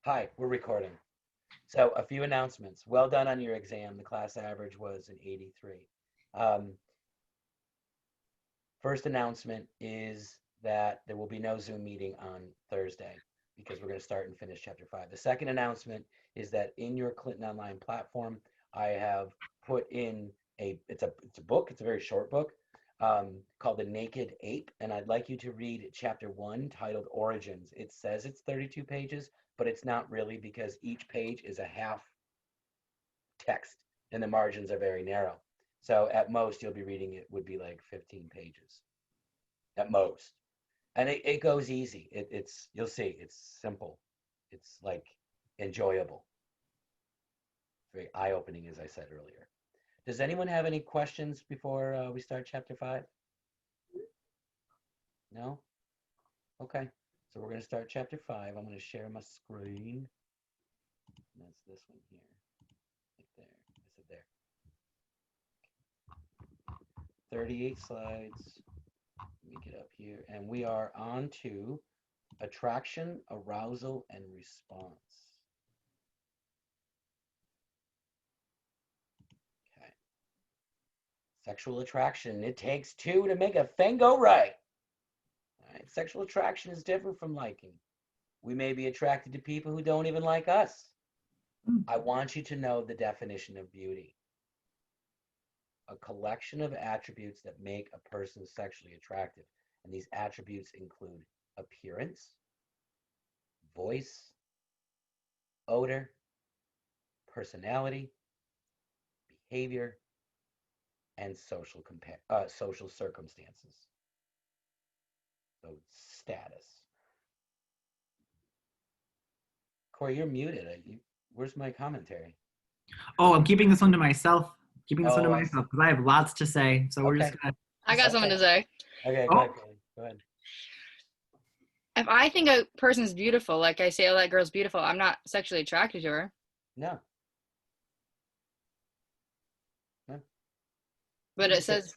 Hi, we're recording. So a few announcements. Well done on your exam. The class average was an 83. Um, First announcement is that there will be no Zoom meeting on Thursday because we're going to start and finish chapter 5. The second announcement is that in your Clinton Online platform, I have put in it's a book. It's a very short book called The Naked Ape, and I'd like you to read chapter 1 titled Origins. It says it's 32 pages, but it's not really because each page is a half text and the margins are very narrow. So at most you'll be reading it would be like 15 pages at most. And it goes easy. It's you'll see, it's simple. It's like enjoyable. Very eye-opening, as I said earlier. Does anyone have any questions before we start chapter 5? No? Okay. So we're going to start chapter 5. I'm going to share my screen. That's this one here. Right there. Is it there? 38 slides. Let me get up here. And we are on to attraction, arousal, and response. Okay. Sexual attraction. It takes two to make a thing go right. All right. Sexual attraction is different from liking. We may be attracted to people who don't even like us. I want you to know the definition of beauty. A collection of attributes that make a person sexually attractive. And these attributes include appearance, voice, odor, personality, behavior, and social circumstances. So status. Corey, you're muted. Where's my commentary? Oh, I'm keeping this one to myself. Keeping this one to Oh, I see. myself because I have lots to say. So we're just Okay. gonna. I got something to say. Okay, go Oh, ahead, Corey. Go ahead. If I think a person's beautiful, like I say, oh, that girl's beautiful, I'm not sexually attracted to her. No. No. But it says,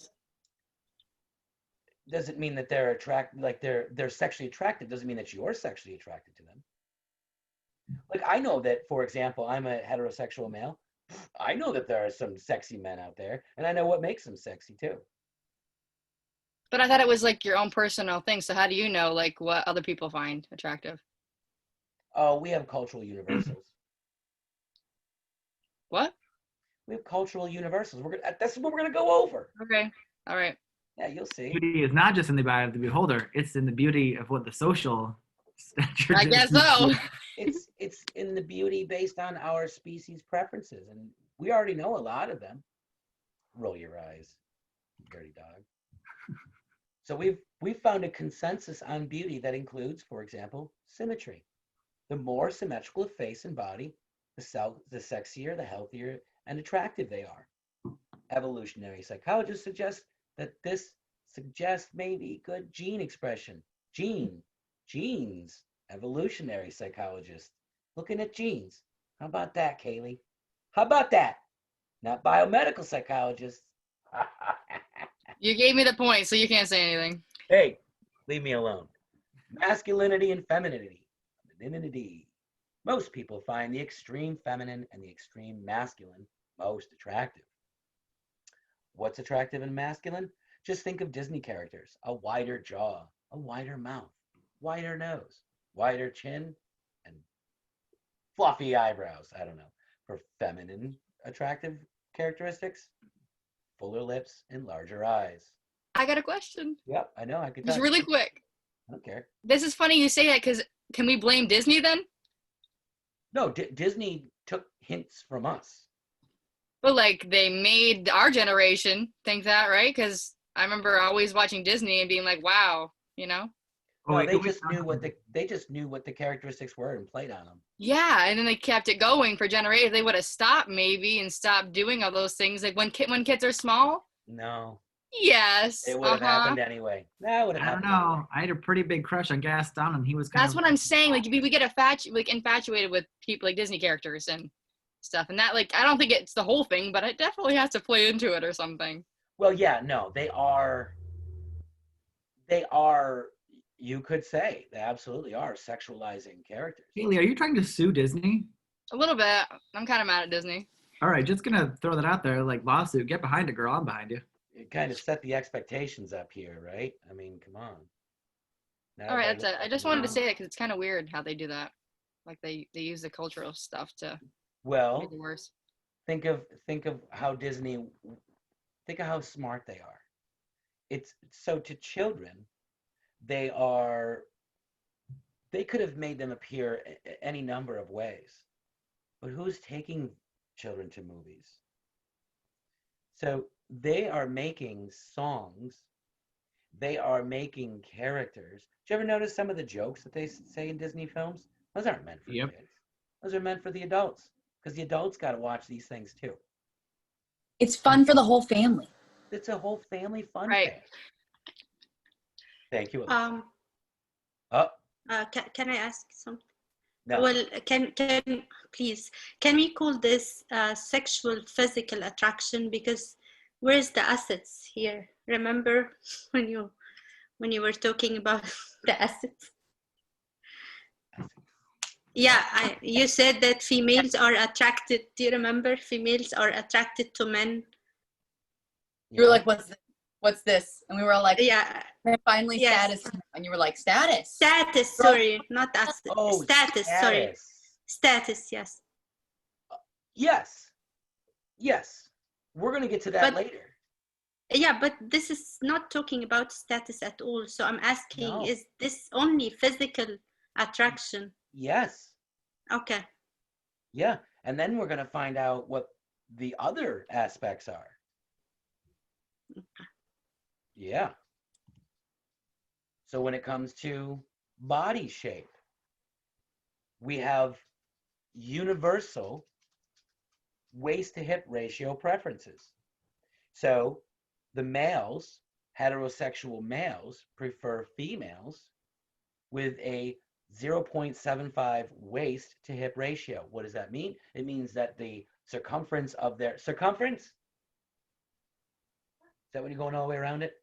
Doesn't mean that they're attracted, like they're sexually attracted. Doesn't mean that you're sexually attracted to them. Like I know that, for example, I'm a heterosexual male. I know that there are some sexy men out there, and I know what makes them sexy too. but I thought it was like your own personal thing. So how do you know like what other people find attractive? Oh, we have cultural universals. What? We have cultural universals. That's what we're gonna go over. Okay. All right. Yeah, you'll see. beauty is not just in the eye of the beholder; it's in the beauty of what the social. I guess so. It's in the beauty based on our species preferences, and we already know a lot of them. Roll your eyes, dirty dog. So we've found a consensus on beauty that includes, for example, symmetry. The more symmetrical a face and body, the sexier, the healthier, and attractive they are. Evolutionary psychologists suggest that this suggests maybe good gene expression. Genes. Evolutionary psychologists looking at genes. How about that, Kaylee? How about that? Not biomedical psychologists. You gave me the point, so you can't say anything. Hey, leave me alone. Masculinity and femininity. Most people find the extreme feminine and the extreme masculine most attractive. What's attractive and masculine? Just think of Disney characters. A wider jaw, a wider mouth, wider nose, wider chin, and fluffy eyebrows. I don't know. For feminine attractive characteristics, fuller lips and larger eyes. I got a question. Yep, I know. I could Just tell. really quick. I don't care. This is funny you say that because can we blame Disney then? No, Disney took hints from us. But like they made our generation think that, right? Because I remember always watching Disney and being like, "Wow," you know? Oh, No, they just knew what the characteristics were and played on them. Yeah, and then they kept it going for generations. They would have stopped maybe and stopped doing all those things. Like when kids are small. No, Yes. it would have happened anyway. That would have I don't happened. know. Anyway. I had a pretty big crush on Gaston, and he was kind That's of. what I'm saying. Like we get infatuated with people like Disney characters and stuff, and that like I don't think it's the whole thing, but it definitely has to play into it or something. Well, yeah, no, they are. You could say they absolutely are sexualizing characters. Haley, are you trying to sue Disney? A little bit. I'm kind of mad at Disney. All right, just gonna throw that out there, like lawsuit. Get behind it, girl. I'm behind you. You kind of set the expectations up here, right? I mean, come on. Now All right, everybody that's looks it. I like just a wanted to moron. say that because it's kind of weird how they do that. Like they use the cultural stuff to Well, make it worse. think of how Disney, think of how smart they are. It's so to children, they could have made them appear any number of ways, but who's taking children to movies? So they are making songs, they are making characters. Do you ever notice some of the jokes that they say in Disney films? Those aren't meant for Yep. kids. Those are meant for the adults, because the adults got to watch these things too. It's fun for the whole family. It's a whole family fun Right. thing. Thank you, Alyssa. Can I ask something? No. Well, can we call this sexual physical attraction? Because where's the assets here? Remember when you were talking about the assets? Yeah, you said that females are attracted. Do you remember? Females are attracted to men. You were like, what's this? And we were all like, Yeah, "Man, finally Yes. status." And you were like, status. status. Sorry, not assets. Oh, Status. Sorry, status. Yes. Yes. We're going to get to that But- later. Yeah, but this is not talking about status at all. So I'm asking, No. is this only physical attraction? Yes. Okay. Yeah. And then we're going to find out what the other aspects are. Yeah. So when it comes to body shape, we have universal waist to hip ratio preferences. So the males, heterosexual males, prefer females with a 0.75 waist to hip ratio. What does that mean? It means that the circumference of their circumference, is that when you're going all the way around it?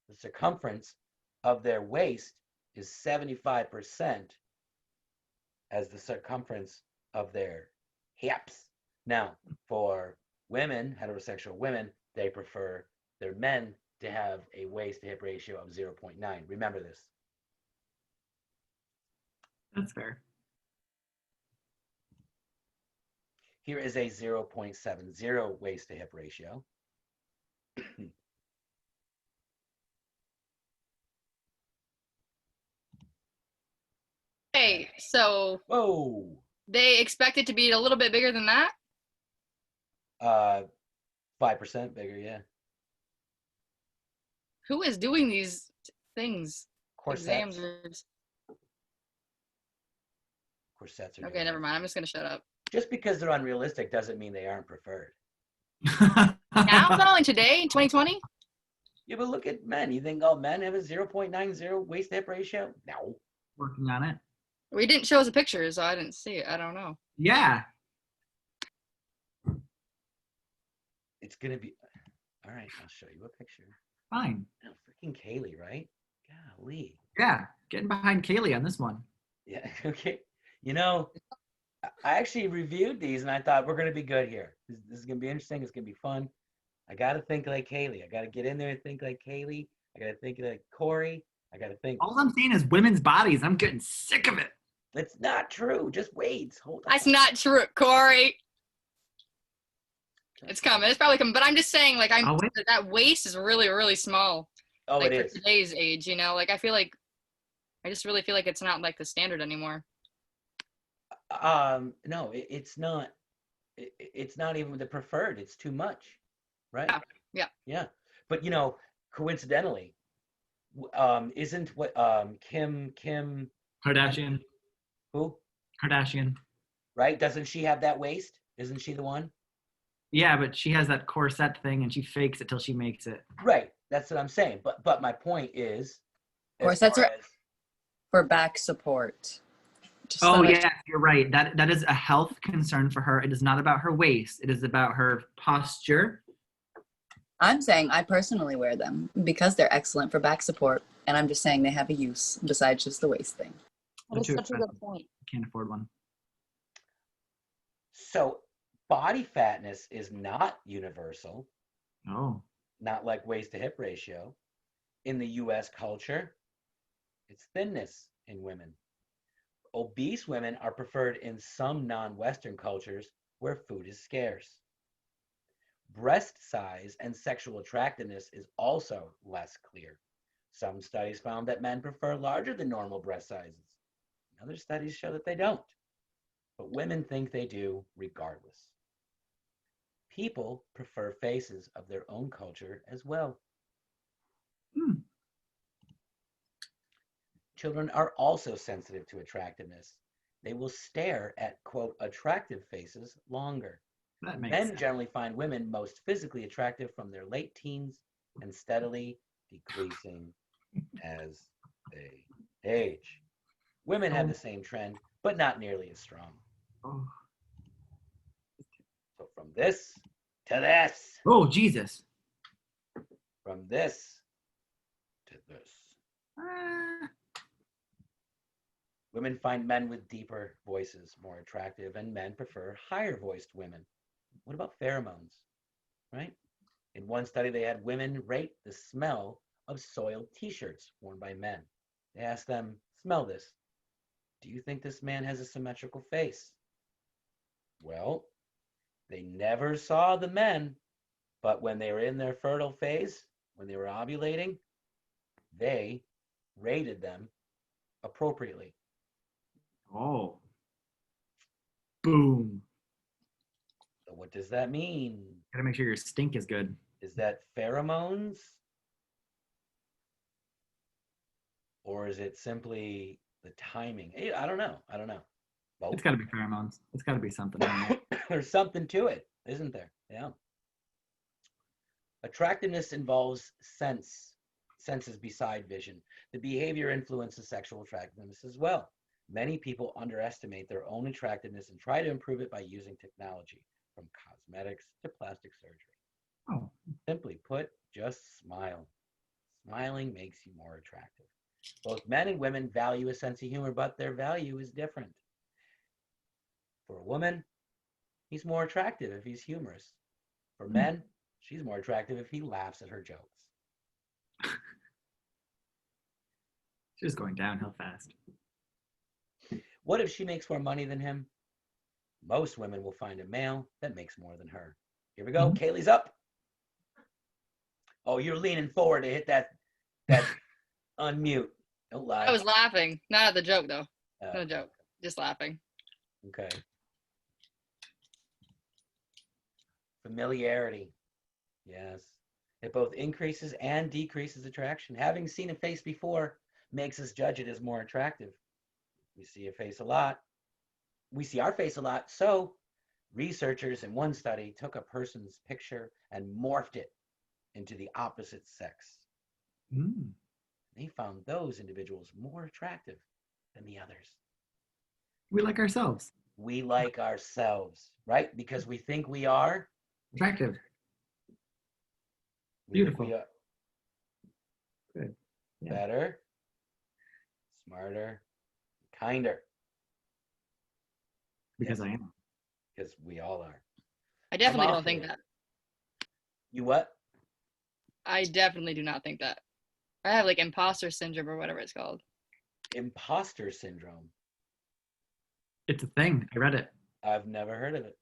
The circumference of their waist is 75% as the circumference of their hips. Now, for women, heterosexual women, they prefer their men to have a waist to hip ratio of 0.9. Remember this. That's fair. Here is a 0.70 waist to hip ratio. Hey, so Whoa. they expect it to be a little bit bigger than that? 5% bigger, yeah. Who is doing these things? Exams Corsets. or... Corsets are Okay, doing never it. mind. I'm just gonna shut up. Just because they're unrealistic doesn't mean they aren't preferred. Now, not only today, in 2020. Yeah, but look at men. You think all men have a 0.90 waist to hip ratio? No. Working on it. We didn't show us a picture, so I didn't see it. I don't know. Yeah. It's gonna be all right. I'll show you a picture. Fine. Oh, freaking Kaylee, right? Golly. Yeah. Getting behind Kaylee on this one. Yeah. Okay. You know, I actually reviewed these and I thought we're gonna be good here. This is gonna be interesting. It's gonna be fun. I gotta think like Kaylee. I gotta get in there and think like Kaylee. I gotta think like Corey. I gotta think. All I'm seeing is women's bodies. I'm getting sick of it. That's not true. Just wait. Hold on. That's not true, Corey. It's coming. It's probably coming. But I'm just saying, like, I'll wait. that waist is really, really small. Oh, Like it for is. today's age, you know. Like I just really feel like it's not like the standard anymore. No, it's not. It's not even the preferred. It's too much, right? Yeah. But you know, coincidentally, isn't what Kim Kardashian. who, Kardashian. right? Doesn't she have that waist? Isn't she the one? Yeah, but she has that corset thing and she fakes it till she makes it. Right. That's what I'm saying. But my point is, as Corsets far are- as- For back support. Just Oh so yeah, you're right. That is a health concern for her. It is not about her waist. It is about her posture. I'm saying I personally wear them because they're excellent for back support. And I'm just saying they have a use besides just the waist thing. That is They're too such a good expensive. point. Can't afford one. So body fatness is not universal, Oh. not like waist to hip ratio. In the US culture, it's thinness in women. Obese women are preferred in some non-Western cultures where food is scarce. Breast size and sexual attractiveness is also less clear. Some studies found that men prefer larger than normal breast sizes. Other studies show that they don't. But women think they do regardless. People prefer faces of their own culture as well. Hmm. Children are also sensitive to attractiveness. They will stare at, quote, attractive faces longer. That makes Men sense. generally find women most physically attractive from their late teens and steadily decreasing as they age. Women have the same trend, but not nearly as strong. Oh. So from this to this, Oh, Jesus. from this to this. Ah. Women find men with deeper voices more attractive, and men prefer higher voiced women. What about pheromones? Right? In one study, they had women rate the smell of soiled t-shirts worn by men. They asked them, smell this. Do you think this man has a symmetrical face? Well, they never saw the men, but when they were in their fertile phase, when they were ovulating, they rated them appropriately. Oh. Boom. So what does that mean? Gotta make sure your stink is good. Is that pheromones? Or is it simply the timing? I don't know. Both. It's gotta be pheromones. It's gotta be something. I don't know. There's something to it, isn't there? Yeah. Attractiveness involves senses beside vision. The behavior influences sexual attractiveness as well. Many people underestimate their own attractiveness and try to improve it by using technology, from cosmetics to plastic surgery. Oh. Simply put, just smile. Smiling makes you more attractive. Both men and women value a sense of humor, but their value is different. For a woman, he's more attractive if he's humorous. For men, she's more attractive if he laughs at her jokes. She's just going downhill fast. What if she makes more money than him? Most women will find a male that makes more than her. Here we go. Kaylee's up. Oh, you're leaning forward to hit that unmute. Don't lie. I was laughing, not at the joke though. Oh, No joke, just laughing. okay. Familiarity. Yes. It both increases and decreases attraction. Having seen a face before makes us judge it as more attractive. We see a face a lot. We see our face a lot. So researchers in one study took a person's picture and morphed it into the opposite sex. Mm. They found those individuals more attractive than the others. We like ourselves. We like ourselves, right? Because we think we are. Attractive. We think Beautiful. we are Good. Yeah. better, smarter, kinder. Because Yes. I am. Because we all are. I definitely all don't think for it. that. You what? I definitely do not think that. I have like imposter syndrome or whatever it's called. Imposter syndrome. It's a thing. I read it. I've never heard of it.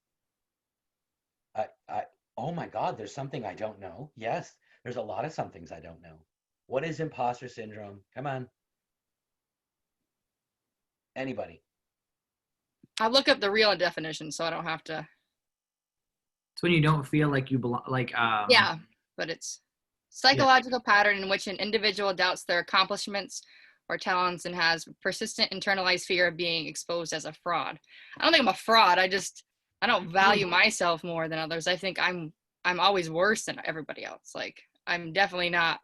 Oh my God, there's something I don't know. Yes, there's a lot of somethings I don't know. What is imposter syndrome? Come on. Anybody? I'll look up the real definition so I don't have to. It's when you don't feel like you belong. Like Yeah, but it's psychological pattern in which an individual doubts their accomplishments or talents and has persistent internalized fear of being exposed as a fraud. I don't think I'm a fraud. I don't value myself more than others. I think I'm always worse than everybody else. Like I'm definitely not.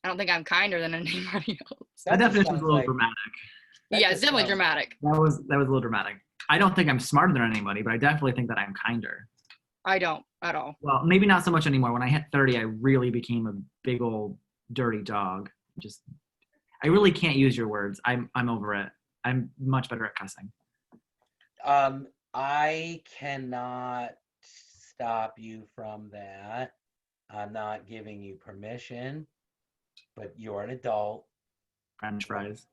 I don't think I'm kinder than anybody else. That just definition was sounds a little like- dramatic. that Yeah, just it's definitely sounds- dramatic. That was a little dramatic. I don't think I'm smarter than anybody, but I definitely think that I'm kinder. I don't at all. Well, maybe not so much anymore. When I hit 30, I really became a big old dirty dog. Just I really can't use your words. I'm over it. I'm much better at cussing. I cannot stop you from that. I'm not giving you permission, but you're an adult. French fries.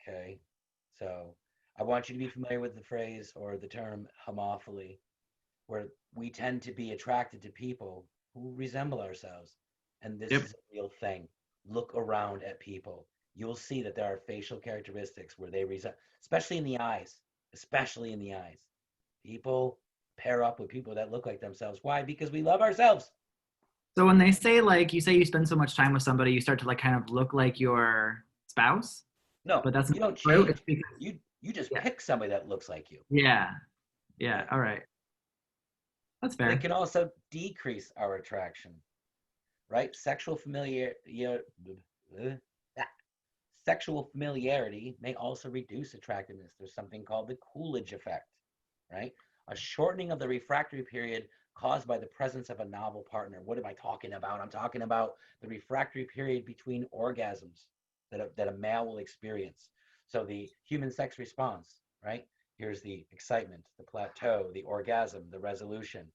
Okay. So I want you to be familiar with the phrase or the term homophily, where we tend to be attracted to people who resemble ourselves. And this Yep. is a real thing. Look around at people. You'll see that there are facial characteristics where they resemble, especially in the eyes, especially in the eyes. People pair up with people that look like themselves. Why? Because we love ourselves. So when they say like you say you spend so much time with somebody, you start to like kind of look like your spouse, No, but that's you not don't true. change. It's because You just Yeah. pick somebody that looks like you. yeah, all right, that's It fair. can also decrease our attraction, right? Sexual familiarity may also reduce attractiveness. There's something called the Coolidge effect, right? A shortening of the refractory period caused by the presence of a novel partner. What am I talking about? I'm talking about the refractory period between orgasms that a male will experience. So the human sex response, right? Here's the excitement, the plateau, the orgasm, the resolution.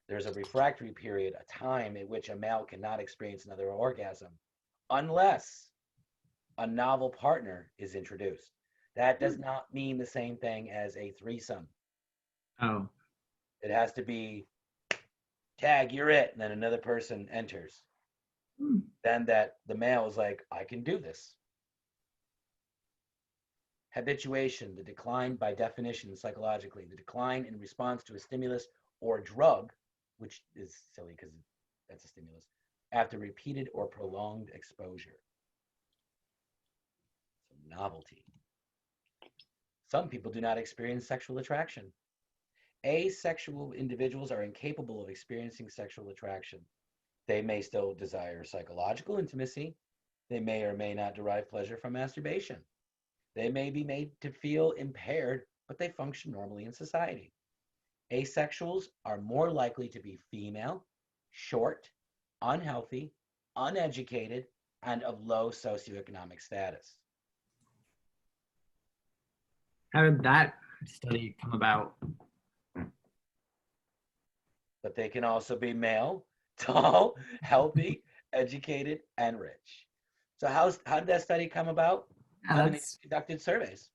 There's a refractory period, a time in which a male cannot experience another orgasm unless a novel partner is introduced. That does not mean the same thing as a threesome. Oh, It has to be tag, you're it, and then another person enters. Hmm. Then that the male is like, I can do this. Habituation, the decline by definition psychologically, the decline in response to a stimulus or drug, which is silly because that's a stimulus, after repeated or prolonged exposure. So novelty. Some people do not experience sexual attraction. Asexual individuals are incapable of experiencing sexual attraction. They may still desire psychological intimacy. They may or may not derive pleasure from masturbation. They may be made to feel impaired, but they function normally in society. Asexuals are more likely to be female, short, unhealthy, uneducated, and of low socioeconomic status. how did that study come about? But they can also be male, tall, healthy, educated, and rich. So how did that study come about? Yeah, They conducted surveys.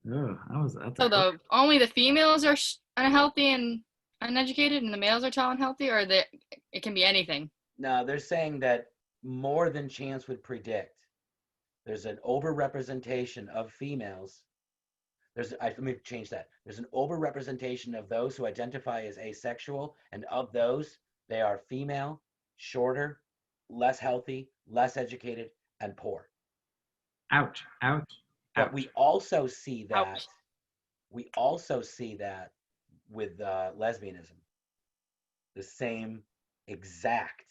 that's So only the females are unhealthy and uneducated, and the males are tall and healthy, or it can be anything. Now they're saying that more than chance would predict. There's an overrepresentation of females. Let me change that. There's an overrepresentation of those who identify as asexual, and of those, they are female, shorter, less healthy, less educated, and poor. Ouch. But we also see that. Ouch. We also see that with lesbianism. The same exact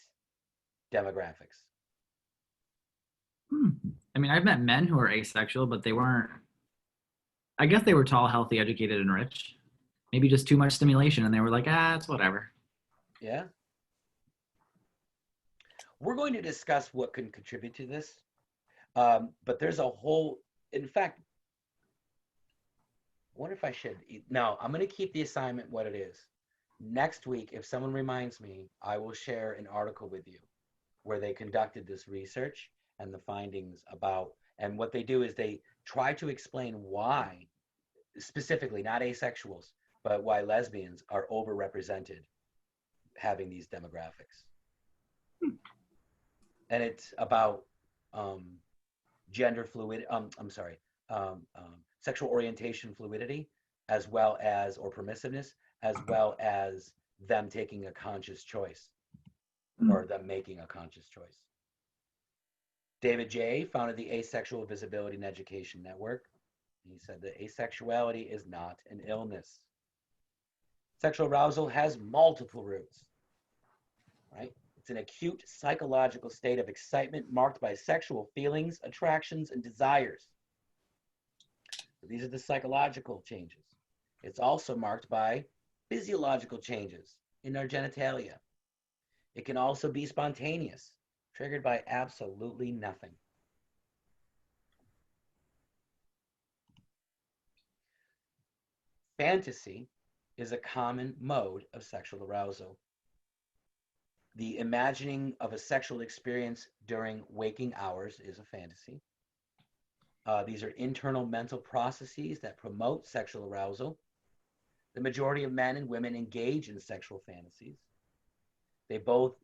demographics. I mean, I've met men who are asexual, but they weren't. I guess they were tall, healthy, educated, and rich. Maybe just too much stimulation, and they were like, it's whatever. Yeah. We're going to discuss what can contribute to this, but there's a whole. In fact, I wonder if I should. No, I'm going to keep the assignment what it is. Next week, if someone reminds me, I will share an article with you where they conducted this research and the findings about, and what they do is they try to explain why, specifically not asexuals, but why lesbians are overrepresented having these demographics. And it's about gender fluid, sexual orientation fluidity, as well as, or permissiveness, as well as them taking a conscious choice or them making a conscious choice. David J. founded the Asexual Visibility and Education Network. He said that asexuality is not an illness. Sexual arousal has multiple roots, right? It's an acute psychological state of excitement marked by sexual feelings, attractions, and desires. So these are the psychological changes. It's also marked by physiological changes in our genitalia. It can also be spontaneous, triggered by absolutely nothing. Fantasy is a common mode of sexual arousal. The imagining of a sexual experience during waking hours is a fantasy. These are internal mental processes that promote sexual arousal. The majority of men and women engage in sexual fantasies. They both,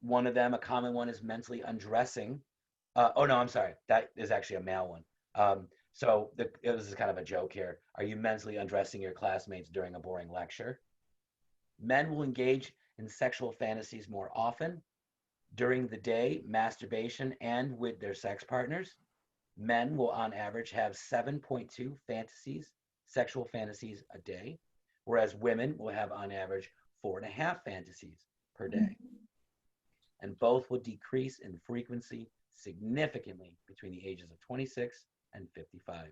one of them, a common one, is mentally undressing. Oh no, I'm sorry. That is actually a male one. This is kind of a joke here. Are you mentally undressing your classmates during a boring lecture? Men will engage in sexual fantasies more often during the day, masturbation, and with their sex partners. Men will, on average, have 7.2 sexual fantasies a day, whereas women will have, on average, 4.5 fantasies per day. And both will decrease in frequency significantly between the ages of 26 and 55.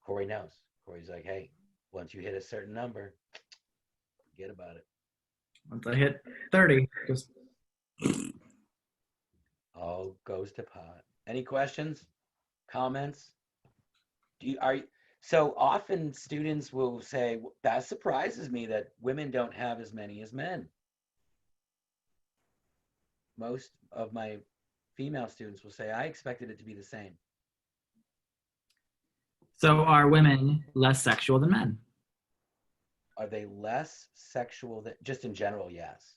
Corey knows. Corey's like, hey, once you hit a certain number, forget about it. Once I hit 30, just All goes to pot. Any questions? Comments? So often students will say, that surprises me that women don't have as many as men. Most of my female students will say, I expected it to be the same. so are women less sexual than men? Are they less sexual than, just in general? Yes.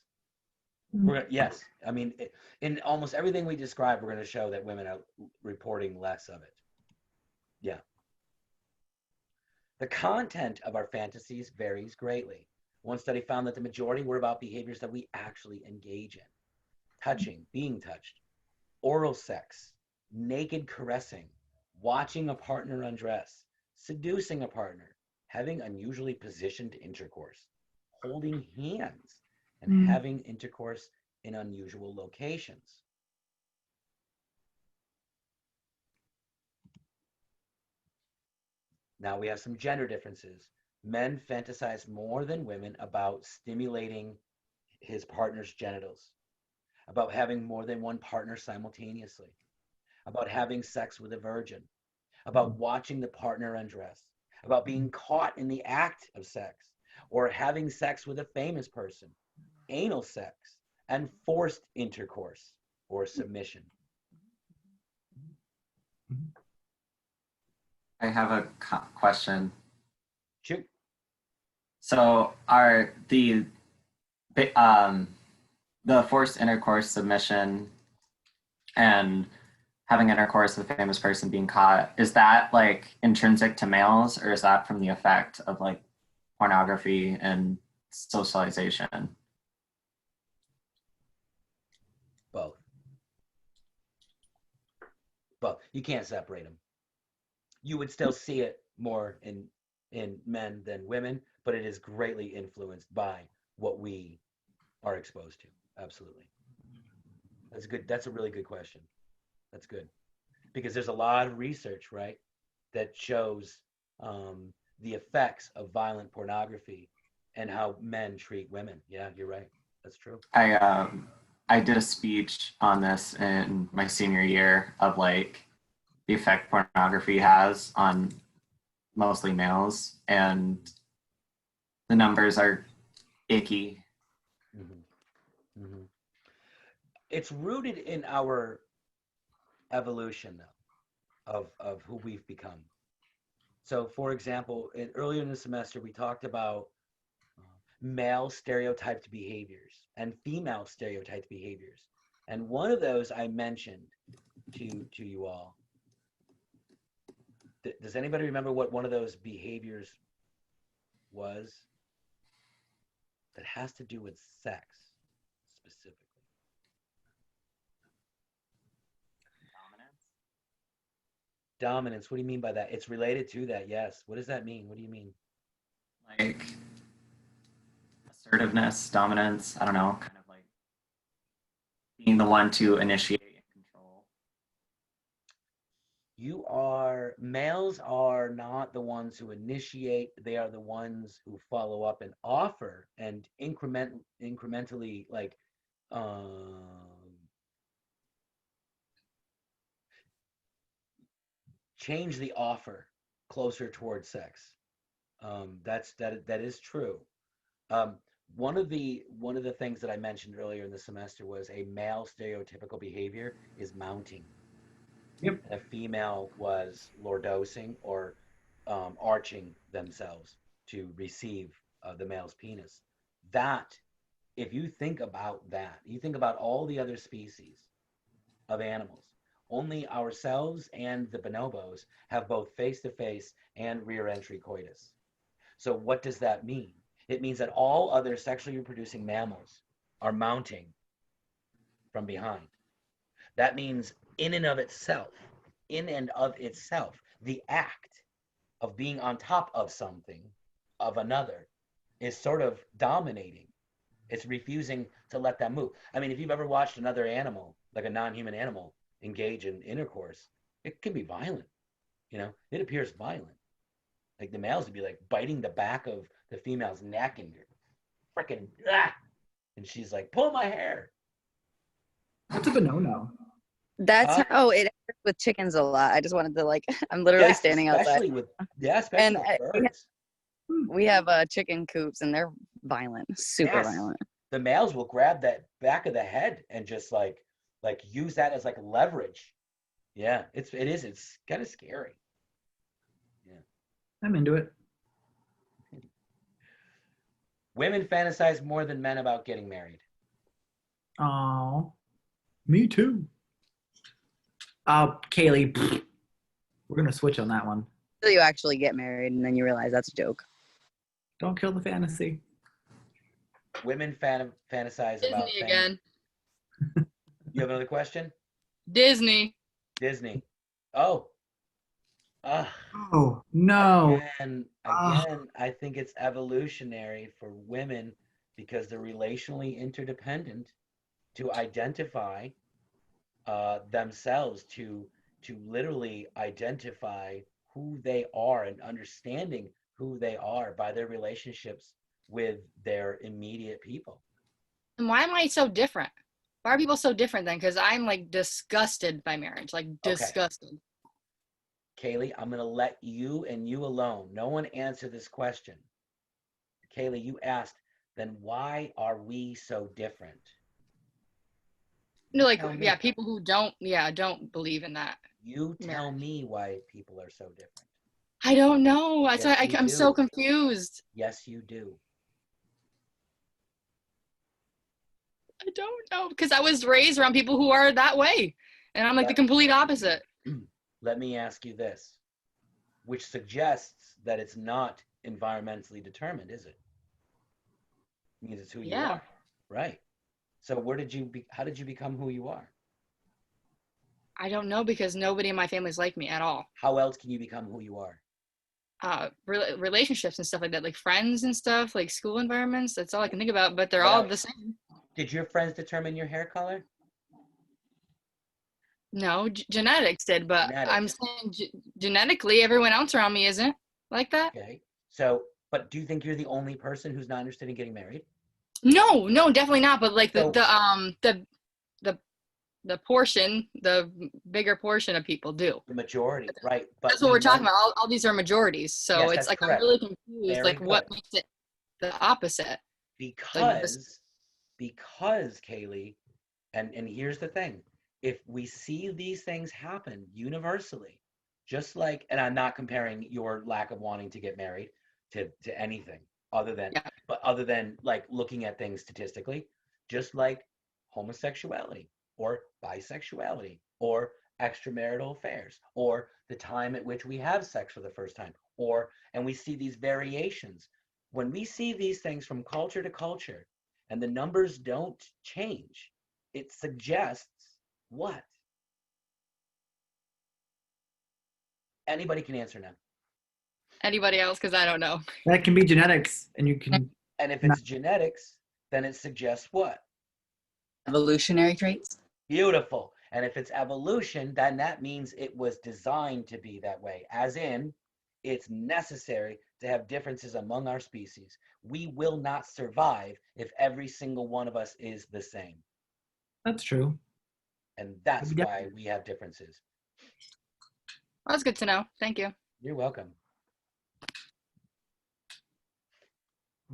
Mm. Yes. I mean, in almost everything we describe, we're going to show that women are reporting less of it. Yeah. The content of our fantasies varies greatly. One study found that the majority were about behaviors that we actually engage in. Touching, being touched, oral sex, naked caressing, watching a partner undress, seducing a partner, having unusually positioned intercourse, holding hands, and having intercourse in unusual locations. Now we have some gender differences. Men fantasize more than women about stimulating his partner's genitals, about having more than one partner simultaneously, about having sex with a virgin, about watching the partner undress, about being caught in the act of sex, or having sex with a famous person, anal sex, and forced intercourse or submission. I have a question. Shoot. So are the forced intercourse, submission, and having intercourse with a famous person being caught, is that like intrinsic to males, or is that from the effect of like pornography and socialization? Both. Both. You can't separate them. You would still see it more in men than women, but it is greatly influenced by what we are exposed to. Absolutely. That's good. That's a really good question. That's good. Because there's a lot of research, right, that shows the effects of violent pornography and how men treat women. Yeah, you're right. That's true. I did a speech on this in my senior year of like the effect pornography has on mostly males, and the numbers are icky. Mm-hmm. Mm-hmm. It's rooted in our evolution, though, of who we've become. So, for example, earlier in the semester, we talked about male stereotyped behaviors and female stereotyped behaviors. And one of those I mentioned to you all. Does anybody remember what one of those behaviors was? That has to do with sex specifically. Dominance. What do you mean by that? It's related to that, yes. What does that mean? What do you mean? Like assertiveness, dominance, I don't know, kind of like being the one to initiate and control. Males are not the ones who initiate, they are the ones who follow up and offer and incrementally like change the offer closer towards sex. That is true. Um, one of the things that I mentioned earlier in the semester was a male stereotypical behavior is mounting. Yep. And a female was lordosing or arching themselves to receive the male's penis. That, if you think about that, you think about all the other species of animals. Only ourselves and the bonobos have both face-to-face and rear entry coitus. So what does that mean? It means that all other sexually reproducing mammals are mounting from behind. That means in and of itself, the act of being on top of something, of another, is sort of dominating. It's refusing to let that move. I mean, if you've ever watched another animal, like a non-human animal, engage in intercourse, it can be violent. It appears violent. Like the males would be like biting the back of the female's neck and freaking and she's like, pull my hair. What's a bonono? That's Huh? it happens with chickens a lot. I just wanted to I'm literally Yes, standing outside. especially And with birds. we have chicken coops and they're violent, super Yes. violent. The males will grab that back of the head and just like use that as like leverage. Yeah, it's kind of scary. I'm into it. Women fantasize more than men about getting married. Oh, me too. Oh, Kaylee, we're gonna switch on that one. Until you actually get married and then you realize that's a joke. Don't kill the fantasy. Women fantasize about Disney things. again. You have another question? Disney. Disney. Oh. Oh no. Again, Ah. I think it's evolutionary for women because they're relationally interdependent to identify themselves, to literally identify who they are and understanding who they are by their relationships with their immediate people. And why am I so different? Why are people so different then? Because I'm disgusted by marriage, disgusted. Kaylee, I'm going to let you and you alone. No one answer this question. Kaylee, you asked, then why are we so different? No, Tell me. people who don't believe in that. You tell me why people are so different. I don't know. That's Yes, why you I'm do. so confused. Yes, you do. I don't know because I was raised around people who are that way, and I'm the complete opposite. Let me ask you this, which suggests that it's not environmentally determined, is it? It means it's who you are, right? So how did you become who you are? I don't know because nobody in my family is like me at all. How else can you become who you are? Relationships and stuff like that, like friends and stuff, like school environments. That's all I can think about, but they're all the same. Did your friends determine your hair color? No, genetics did, but Genetics. I'm saying genetically, everyone else around me isn't like that. Okay. So, but do you think you're the only person who's not interested in getting married? No, definitely not. But the portion, the bigger portion of people do. The majority, right? But that's what we're talking about. All these are majorities. So yes, it's that's I'm correct. really confused. Very What good. makes it the opposite? Because Kaylee, and here's the thing. If we see these things happen universally, just like, and I'm not comparing your lack of wanting to get married to anything other than like looking at things statistically, just like homosexuality or bisexuality or extramarital affairs or the time at which we have sex for the first time, and we see these variations. When we see these things from culture to culture and the numbers don't change, it suggests what? Anybody can answer now. Anybody else? Because I don't know. That can be genetics, and you can. And if it's genetics, then it suggests what? Evolutionary traits. Beautiful. And if it's evolution, then that means it was designed to be that way, as in it's necessary to have differences among our species. We will not survive if every single one of us is the same. That's true. And that's why we have differences. Well, that's good to know. Thank you. You're welcome.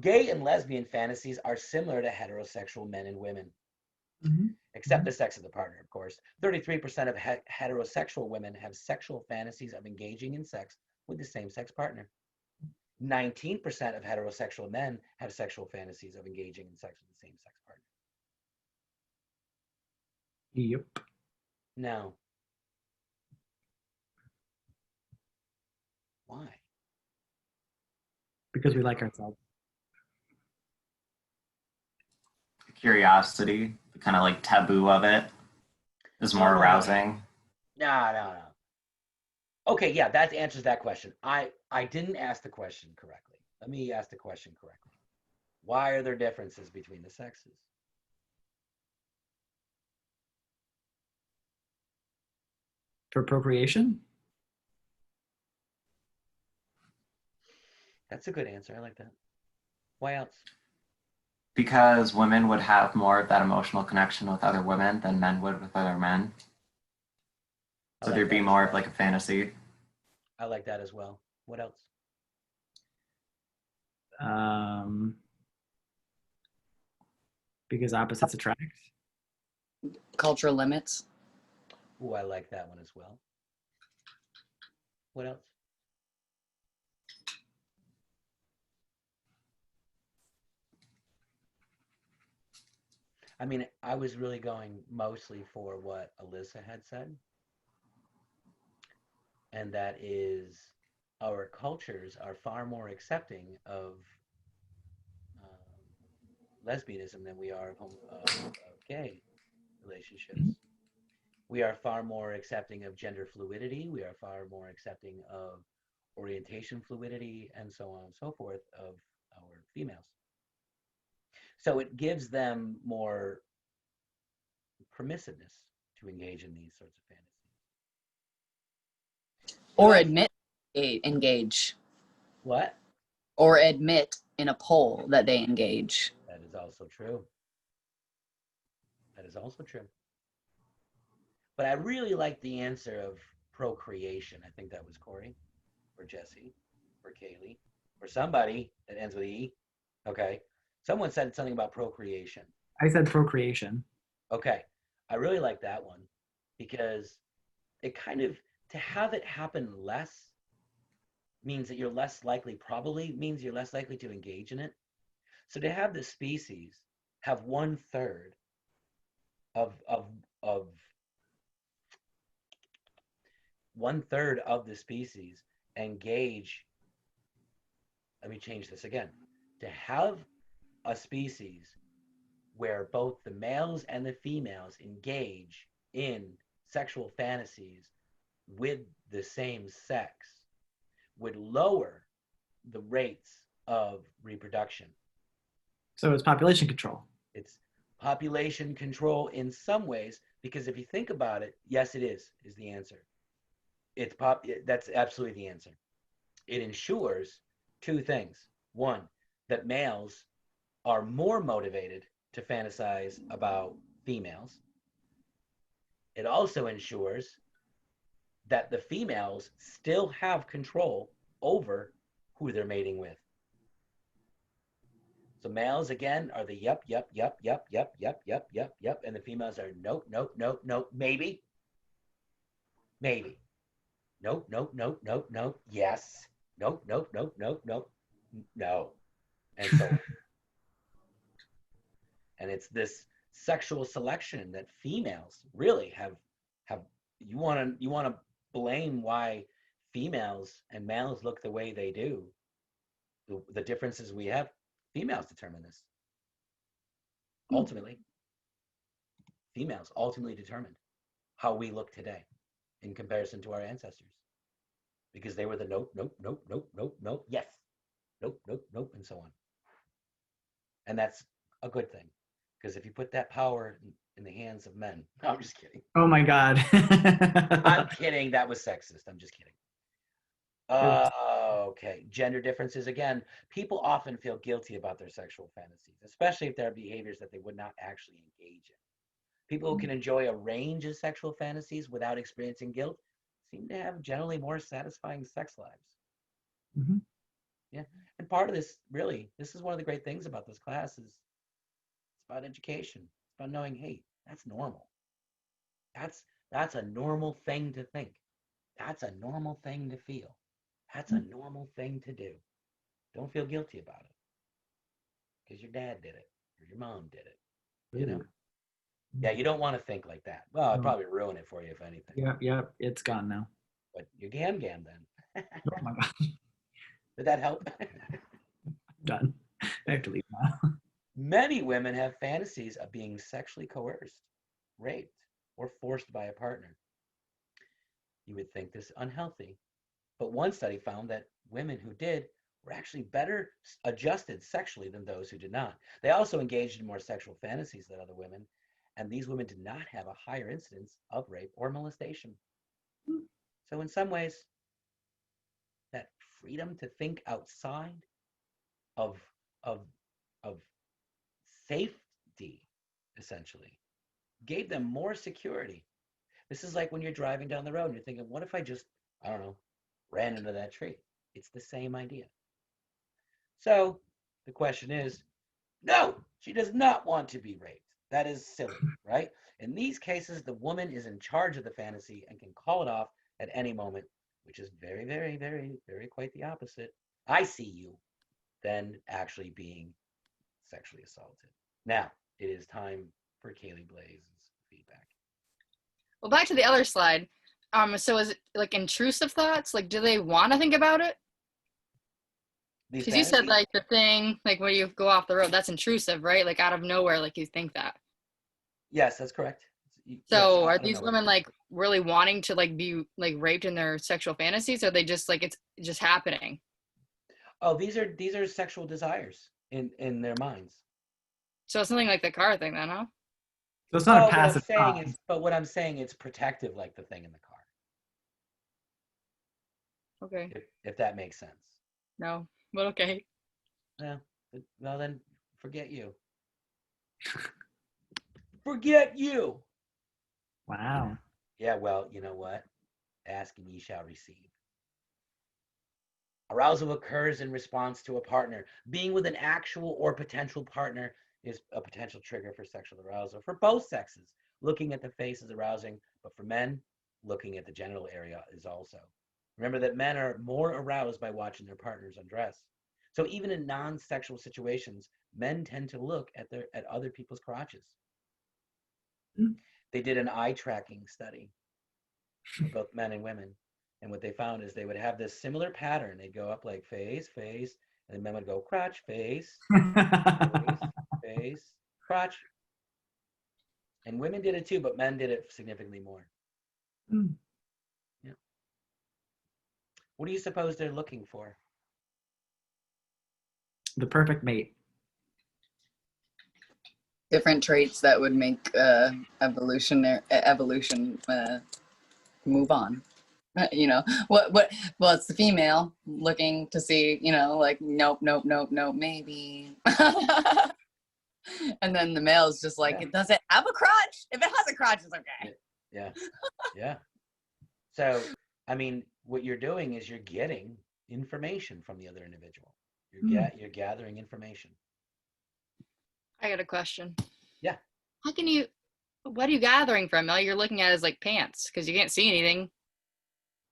Gay and lesbian fantasies are similar to heterosexual men and women, except the sex of the partner, of course. 33% of heterosexual women have sexual fantasies of engaging in sex with the same-sex partner. 19% of heterosexual men have sexual fantasies of engaging in sex with the same-sex partner. Yep. Now, why? Because we like ourselves. Curiosity, the kind of like taboo of it is more No. arousing. No. Okay, yeah, that answers that question. I didn't ask the question correctly. Let me ask the question correctly. Why are there differences between the sexes? For procreation? That's a good answer. I like that. Why else? Because women would have more of that emotional connection with other women than men would with other men. I So like there'd that be as more well. of like a fantasy. I like that as well. What else? Because opposites attract. Cultural limits. Ooh, I like that one as well. What else? I mean, I was really going mostly for what Alyssa had said. And that is our cultures are far more accepting of lesbianism than we are of gay relationships. We are far more accepting of gender fluidity. We are far more accepting of orientation fluidity and so on and so forth of our females. So it gives them more permissiveness to engage in these sorts of fantasies. Or Well, admit engage. what? Or admit in a poll that they engage. That is also true. That is also true. But I really like the answer of procreation. I think that was Corey or Jesse or Kaylee or somebody that ends with E. Okay. Someone said something about procreation. I said procreation. Okay. I really like that one because it kind of, to have it happen less means that you're less likely, probably means you're less likely to engage in it. So to have the species have 1/3 of 1/3 of the species engage. Let me change this again. To have a species where both the males and the females engage in sexual fantasies with the same sex would lower the rates of reproduction. So it's population control. It's population control in some ways, because if you think about it, yes, it is the answer. That's absolutely the answer. It ensures two things. One, that males are more motivated to fantasize about females. It also ensures that the females still have control over who they're mating with. So males again are the yup, and the females are nope, maybe, nope, yes, nope, no, and so on. And it's this sexual selection that females really have. You want to blame why females and males look the way they do. The differences we have, females determine this. Ultimately, females ultimately determined how we look today in comparison to our ancestors, because they were the nope, yes, nope, and so on. And that's a good thing, because if you put that power in the hands of men, no, I'm just kidding. Oh my God. I'm kidding. That was sexist. I'm just kidding. Okay. Gender differences again. People often feel guilty about their sexual fantasies, especially if there are behaviors that they would not actually engage in. People who can enjoy a range of sexual fantasies without experiencing guilt seem to have generally more satisfying sex lives. Mhm. Yeah. And part of this, really, this is one of the great things about this class is it's about education. It's about knowing, hey, that's normal. That's a normal thing to think. That's a normal thing to feel. That's a normal thing to do. Don't feel guilty about it because your dad did it or your mom did it. You know? Yeah, you don't want to think like that. Well, I'd No. probably ruin it for you if anything. Yep, it's gone now. But you gam then. Oh my god, Did that help? done. I have to leave now. Many women have fantasies of being sexually coerced, raped, or forced by a partner. You would think this unhealthy, but one study found that women who did were actually better adjusted sexually than those who did not. They also engaged in more sexual fantasies than other women, and these women did not have a higher incidence of rape or molestation. So in some ways, that freedom to think outside of safety, essentially, gave them more security. This is like when you're driving down the road and you're thinking, what if I just, I don't know, ran into that tree? It's the same idea. So the question is, no, she does not want to be raped. That is silly, right? In these cases, the woman is in charge of the fantasy and can call it off at any moment, which is very, very, very, very quite the opposite. I see you than actually being sexually assaulted. Now, it is time for Kaylee Blaze's feedback. Well, back to the other slide. So is it like intrusive thoughts? Like, do they want to think about it? These Because you said fantasies? like the thing, like when you go off the road, that's intrusive, right? Like out of nowhere, like you think that. Yes, that's correct. So Yes, are I don't these know. women like really wanting to like be like raped in their sexual fantasies? Or are they just like it's just happening? Oh, these are sexual desires in their minds. So it's something like the car thing then, huh? So it's not a What I'm passive saying thought. is, but what I'm saying, it's protective, like the thing in the car. Okay. If that makes sense. No. But okay. Yeah. Well, then forget you. Forget you. Wow. Yeah. Well, you know what? Ask and ye shall receive. Arousal occurs in response to a partner. Being with an actual or potential partner is a potential trigger for sexual arousal for both sexes. Looking at the face is arousing, but for men, looking at the genital area is also. Remember that men are more aroused by watching their partners undress. So even in non-sexual situations, men tend to look at other people's crotches. They did an eye tracking study of both men and women. And what they found is they would have this similar pattern. They'd go up like face, face, and the men would go crotch, face, face, face, crotch. And women did it too, but men did it significantly more. Yeah. What do you suppose they're looking for? The perfect mate. Different traits that would make evolution move on. You know what? Well, it's the female looking to see. You know, like nope, maybe. And then the male is just like, Yeah. does it have a crotch? If it has a crotch, it's okay. Yeah. Yeah. So, I mean, what you're doing is you're getting information from the other individual. You're gathering information. I got a question. Yeah. How can you what are you gathering from? All you're looking at is like pants because you can't see anything.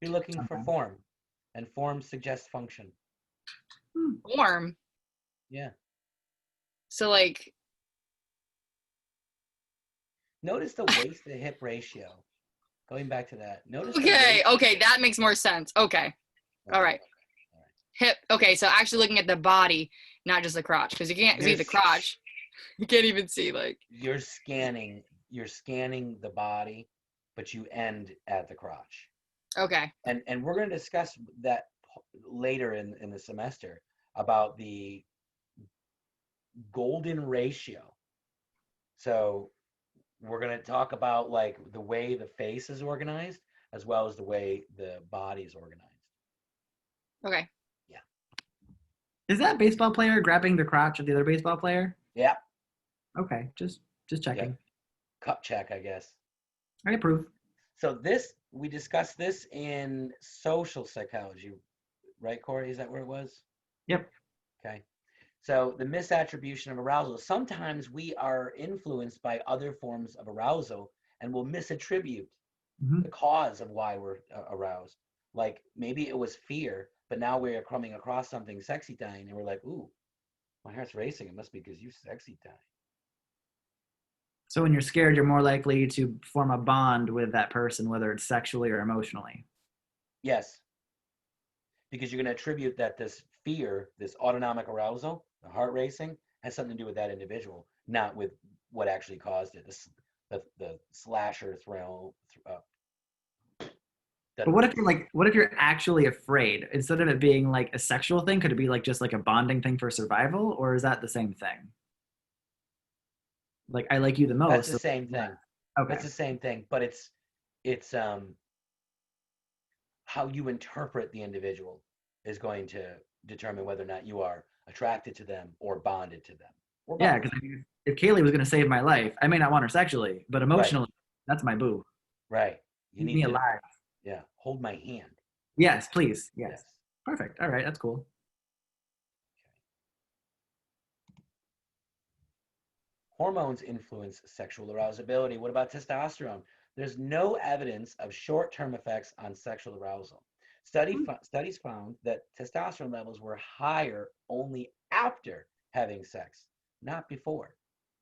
You're looking for Okay. form, and form suggests function. Form. Yeah. So like Notice the waist to hip ratio. Going back to that. Notice okay, that makes more sense. Okay. All right. Hip. Okay, so actually looking at the body, not just the crotch, because you can't see the crotch. You can't even see like. You're scanning the body, but you end at the crotch. Okay. And we're going to discuss that later in the semester about the golden ratio. So we're going to talk about like the way the face is organized as well as the way the body is organized. Okay. Is that baseball player grabbing the crotch of the other baseball player? Yeah. Okay, just checking. Yep. Cup check, I guess. I approve. So we discussed this in social psychology, right, Corey? Is that where it was? Yep. Okay. So the misattribution of arousal, sometimes we are influenced by other forms of arousal and will misattribute Mhm. the cause of why we're aroused. Like maybe it was fear, but now we're coming across something sexy time and we're like, ooh, my heart's racing. It must be because you sexy time. So when you're scared, you're more likely to form a bond with that person, whether it's sexually or emotionally. Yes. Because you're going to attribute that this fear, this autonomic arousal, the heart racing, has something to do with that individual, not with what actually caused it. The slasher thrill. But what if you're actually afraid? Instead of it being like a sexual thing, could it be like just like a bonding thing for survival, or is that the same thing? Like I like you the most. That's the so- same thing. Okay. That's the same thing, but it's how you interpret the individual is going to determine whether or not you are attracted to them or bonded to them. Or Yeah, both. because if Kaylee was going to save my life, I may not want her sexually, but emotionally, that's my boo. Right. You Keep need me to, alive. yeah, hold my hand. Yes, please. Yes. Yes. Perfect. All right, that's cool. Hormones influence sexual arousability. What about testosterone? There's no evidence of short-term effects on sexual arousal. Studies found that testosterone levels were higher only after having sex, not before.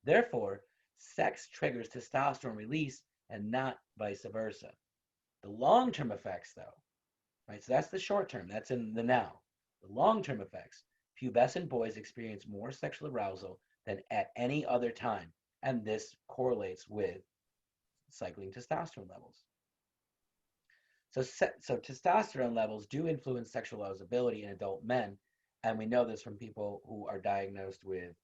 Therefore, sex triggers testosterone release and not vice versa. The long-term effects, though, right? So that's the short term, that's in the now. The long-term effects, pubescent boys experience more sexual arousal than at any other time, and this correlates with cycling testosterone levels. So testosterone levels do influence sexual arousability in adult men, and we know this from people who are diagnosed with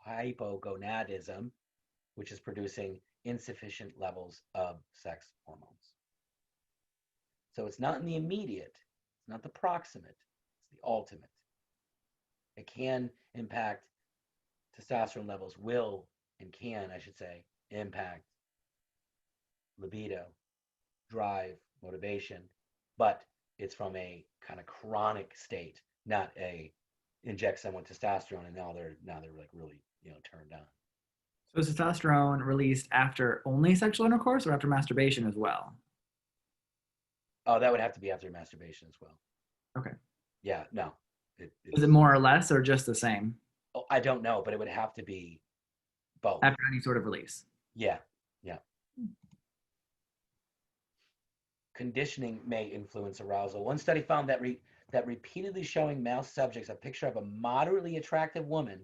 hypogonadism, which is producing insufficient levels of sex hormones. So it's not in the immediate, it's not the proximate, it's the ultimate. It can impact testosterone levels, will and can, I should say, impact libido, drive, motivation, but it's from a kind of chronic state, not a inject someone testosterone and now they're like really, turned on. So is testosterone released after only sexual intercourse or after masturbation as well? Oh, that would have to be after masturbation as well. Okay. Yeah, no. Is it more or less or just the same Oh, I don't know, but it would have to be both. after any sort of release? Yeah. Conditioning may influence arousal. One study found that repeatedly showing male subjects a picture of a moderately attractive woman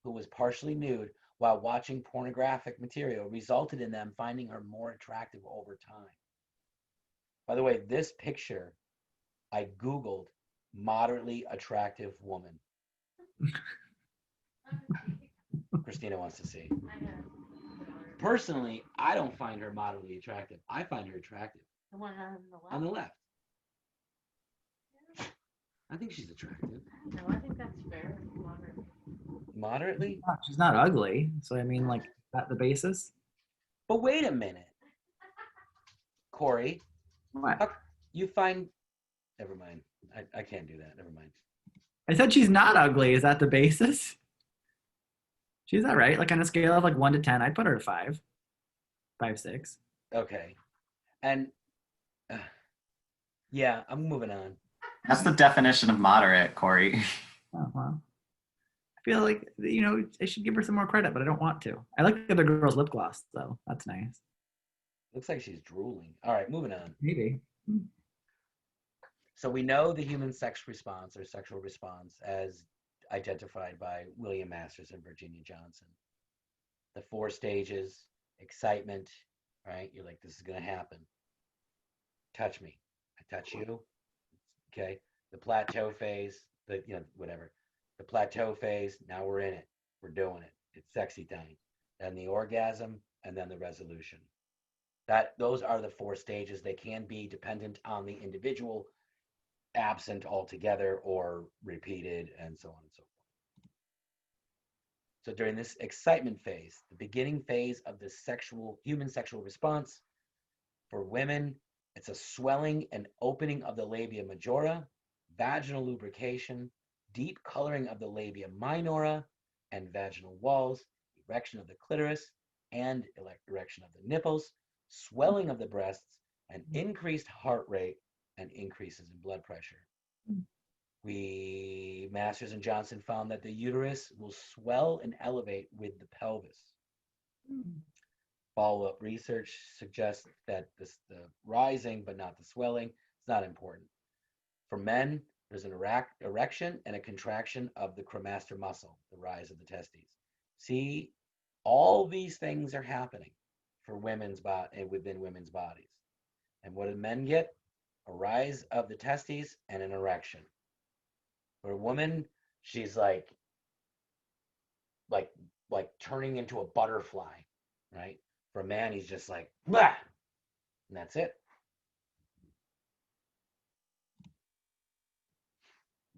who was partially nude while watching pornographic material resulted in them finding her more attractive over time. By the way, this picture, I Googled moderately attractive woman. Christina wants to see. Personally, I don't find her moderately attractive. I find her attractive. The one on the left. On the left. I think she's attractive. No, I think that's fair. Moderately? She's not ugly, so I mean, like, is that the basis? But wait a minute. Corey, What? you find... Never mind. I can't do that. Never mind. I said she's not ugly. Is that the basis? She's all right. Like on a scale of like 1 to 10, I'd put her at 5, 5, 6. Okay. And... yeah, I'm moving on. That's the definition of moderate, Corey. Oh, well. I feel like, I should give her some more credit, but I don't want to. I like the other girl's lip gloss, though. That's nice. Looks like she's drooling. All right, moving on. Maybe. So we know the human sex response or sexual response as identified by William Masters and Virginia Johnson. The 4 stages, excitement, right? You're like, this is going to happen. Touch me. I touch you. Okay. The plateau phase, whatever. The plateau phase, now we're in it. We're doing it. It's sexy time. Then the orgasm and then the resolution. Those are the 4 stages. They can be dependent on the individual, absent altogether or repeated, and so on and so forth. So during this excitement phase, the beginning phase of the human sexual response, for women, it's a swelling and opening of the labia majora, vaginal lubrication, deep coloring of the labia minora and vaginal walls, erection of the clitoris and erection of the nipples, swelling of the breasts, and increased heart rate and increases in blood pressure. Masters and Johnson found that the uterus will swell and elevate with the pelvis. Follow-up research suggests that the rising but not the swelling is not important. For men, there's an erection and a contraction of the cremaster muscle, the rise of the testes. See, all these things are happening for women's body within women's bodies. And what do men get? A rise of the testes and an erection. For a woman, she's like turning into a butterfly, right? For a man, he's just like, blah, and that's it.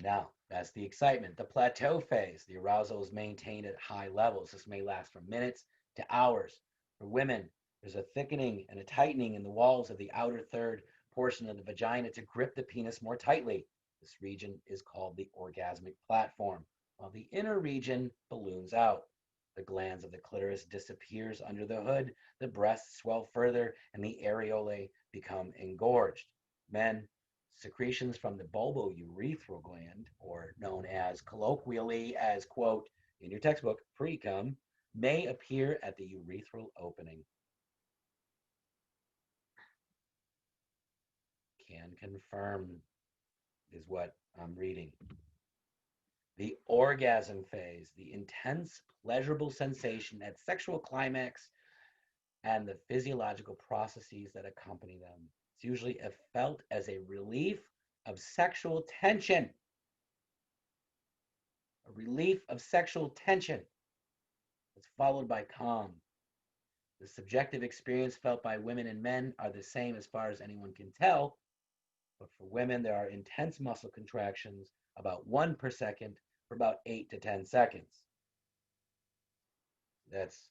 Now, that's the excitement. The plateau phase, the arousal is maintained at high levels. This may last from minutes to hours. For women, there's a thickening and a tightening in the walls of the outer third portion of the vagina to grip the penis more tightly. This region is called the orgasmic platform, while the inner region balloons out. The glands of the clitoris disappears under the hood, the breasts swell further, and the areolae become engorged. Men, secretions from the bulbourethral gland, or known as colloquially as, quote, in your textbook, precum, may appear at the urethral opening. Can confirm is what I'm reading. The orgasm phase, the intense, pleasurable sensation at sexual climax and the physiological processes that accompany them. It's usually felt as a relief of sexual tension. A relief of sexual tension. It's followed by calm. The subjective experience felt by women and men are the same as far as anyone can tell, but for women, there are intense muscle contractions, about 1 per second, for about 8 to 10 seconds. That's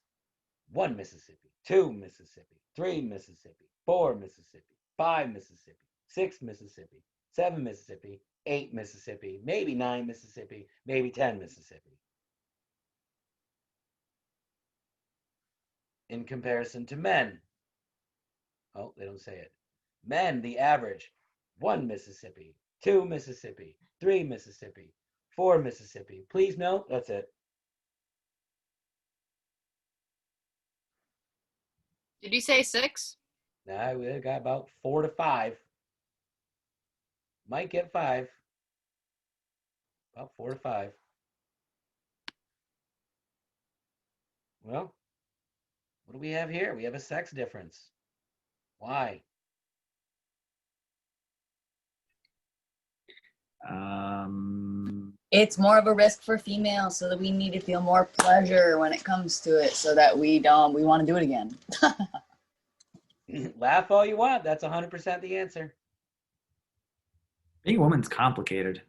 1 Mississippi, 2 Mississippi, 3 Mississippi, 4 Mississippi, 5 Mississippi, 6 Mississippi, 7 Mississippi, 8 Mississippi, maybe 9 Mississippi, maybe 10 Mississippi. In comparison to men, oh, they don't say it. Men, the average, 1 Mississippi, 2 Mississippi, 3 Mississippi, 4 Mississippi. Please note, that's it. Did you say 6? Now we got about 4 to 5. Might get 5. About 4 to 5. Well, what do we have here? We have a sex difference. Why? It's more of a risk for females, so that we need to feel more pleasure when it comes to it, so that we want to do it again. Laugh all you want. That's 100% the answer. Being a woman's complicated.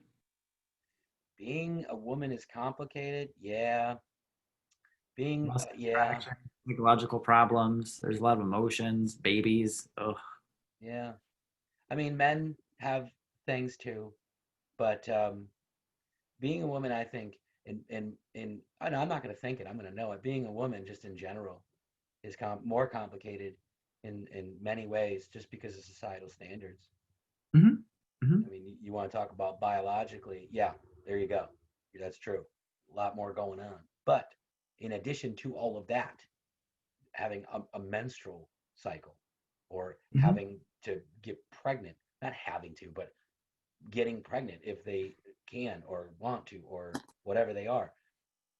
Being a woman is complicated. Yeah. Being, Muscle yeah. contraction, psychological problems. There's a lot of emotions, babies. Ugh. Yeah. I mean, men have things too, but being a woman, I think, I know, I'm not going to think it, I'm going to know it. Being a woman, just in general, is more complicated in many ways, just because of societal standards. Mm-hmm. Mm-hmm. I mean, you want to talk about biologically, yeah, there you go. That's true. A lot more going on. But in addition to all of that, having a menstrual cycle, or Mm-hmm. having to get pregnant, not having to, but getting pregnant if they can or want to, or whatever they are,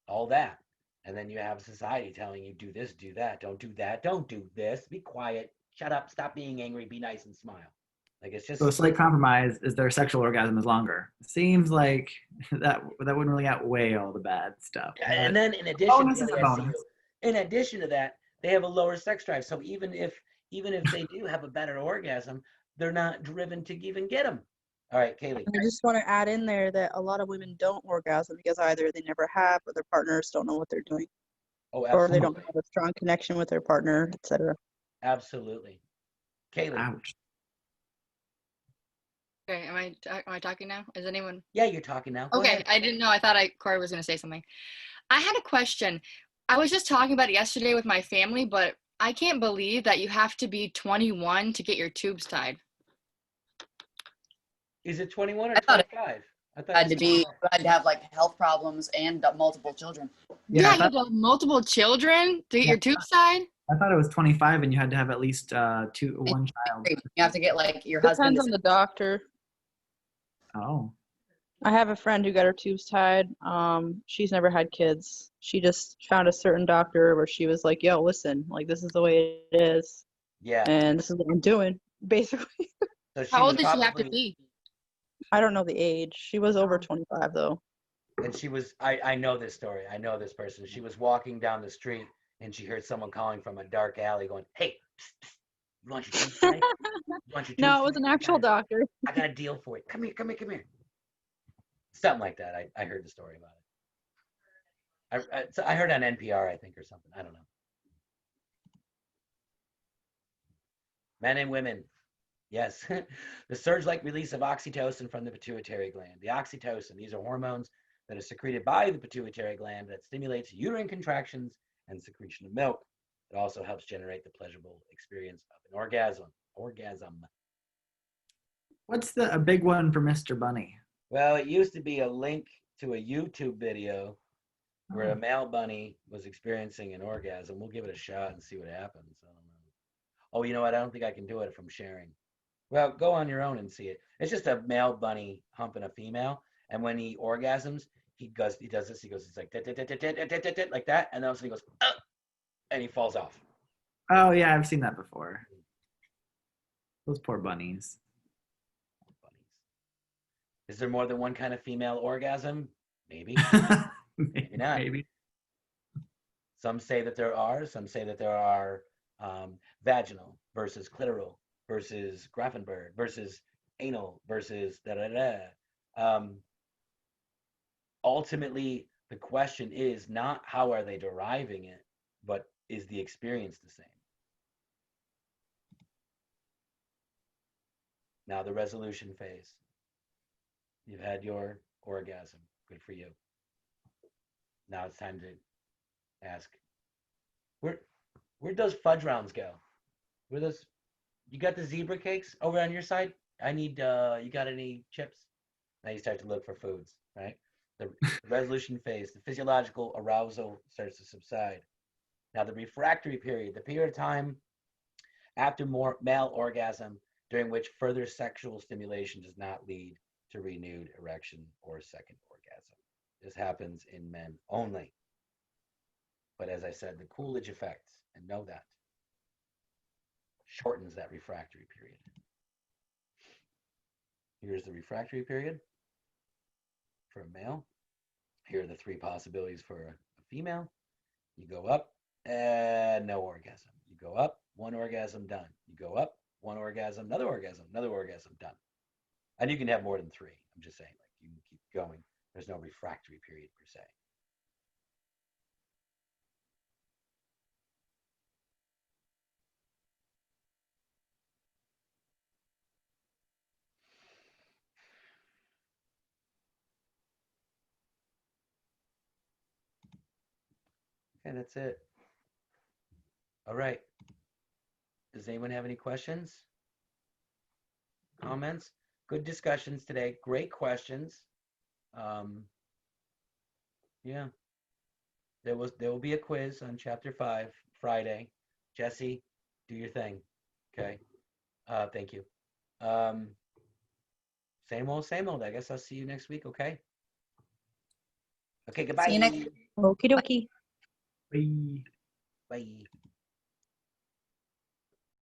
all that. And then you have society telling you, do this, do that, don't do that, don't do this, be quiet, shut up, stop being angry, be nice and smile. Like, it's just So a slight compromise is their sexual orgasm is longer. Seems like that wouldn't really outweigh all the bad stuff. and then in addition, bonus is a bonus. in addition to that, they have a lower sex drive. So even if they do have a better orgasm, they're not driven to even get them. All right, Kaylee. I just want to add in there that a lot of women don't orgasm because either they never have, or their partners don't know what they're doing, Oh, or they absolutely. don't have a strong connection with their partner, etc. Absolutely. Kaylee. Ouch. Okay, am I talking now? Is anyone? Yeah, you're talking now. Go Okay, ahead. I didn't know. I thought Corey was going to say something. I had a question. I was just talking about it yesterday with my family, but I can't believe that you have to be 21 to get your tubes tied. Is it 21 or I thought it 25? I thought had it to was be, 21. had to have like health problems and multiple children. Yeah, Yeah, I you thought, have to have multiple children to get Yeah. your tubes tied. I thought it was 25 and you had to have at least one child. You have to get like your husband. Depends on the doctor. Oh. I have a friend who got her tubes tied. She's never had kids. She just found a certain doctor where she was like, "Yo, listen, like this is the way it is, Yeah. and this is what I'm doing." Basically, So she How was old does she have to probably, be? I don't know the age. She was over 25 though. and she was, I know this story. I know this person. She was walking down the street and she heard someone calling from a dark alley going, "Hey, psst, psst, you want your tubes tied? You want your tubes No, it was tied? an actual doctor. I got a deal for you. Come here, come here, come here." Something like that. I heard the story about it. I heard on NPR, I think, or something. I don't know. Men and women. Yes. The surge-like release of oxytocin from the pituitary gland. The oxytocin, these are hormones that are secreted by the pituitary gland that stimulates uterine contractions and secretion of milk. It also helps generate the pleasurable experience of an orgasm. What's a big one for Mr. Bunny? Well, it used to be a link to a YouTube video where a male bunny was experiencing an orgasm. We'll give it a shot and see what happens. I don't know. Oh, you know what? I don't think I can do it from sharing. Well, go on your own and see it. It's just a male bunny humping a female, and when he orgasms, he does this. He goes, it's like like that, and then all of a sudden he goes, and he falls off. Oh yeah, I've seen that before. Those poor bunnies. Bunnies. Is there more than one kind of female orgasm? Maybe. Maybe not. Maybe. Some say that there are. Some say that there are vaginal versus clitoral versus Grafenberg versus anal versus da da da. Ultimately, the question is not how are they deriving it, but is the experience the same? Now the resolution phase. You've had your orgasm. Good for you. Now it's time to ask, where does fudge rounds go? Where those? You got the zebra cakes over on your side? I need. You got any chips? Now you start to look for foods, right? The resolution phase, the physiological arousal starts to subside. Now the refractory period, the period of time after male orgasm during which further sexual stimulation does not lead to renewed erection or second orgasm. This happens in men only. But as I said, the Coolidge effect, and know that, shortens that refractory period. Here's the refractory period for a male. Here are the three possibilities for a female. You go up and no orgasm. You go up, one orgasm, done. You go up, one orgasm, another orgasm, done. And you can have more than three. I'm just saying, like you can keep going. There's no refractory period per se. Okay, that's it. All right. Does anyone have any questions? Comments? Good discussions today. Great questions. Yeah. There will be a quiz on chapter 5 Friday. Jesse, do your thing. Okay. Thank you. Same old. I guess I'll see you next week, okay? Okay, goodbye. See you next Okie dokie. Bye. Bye.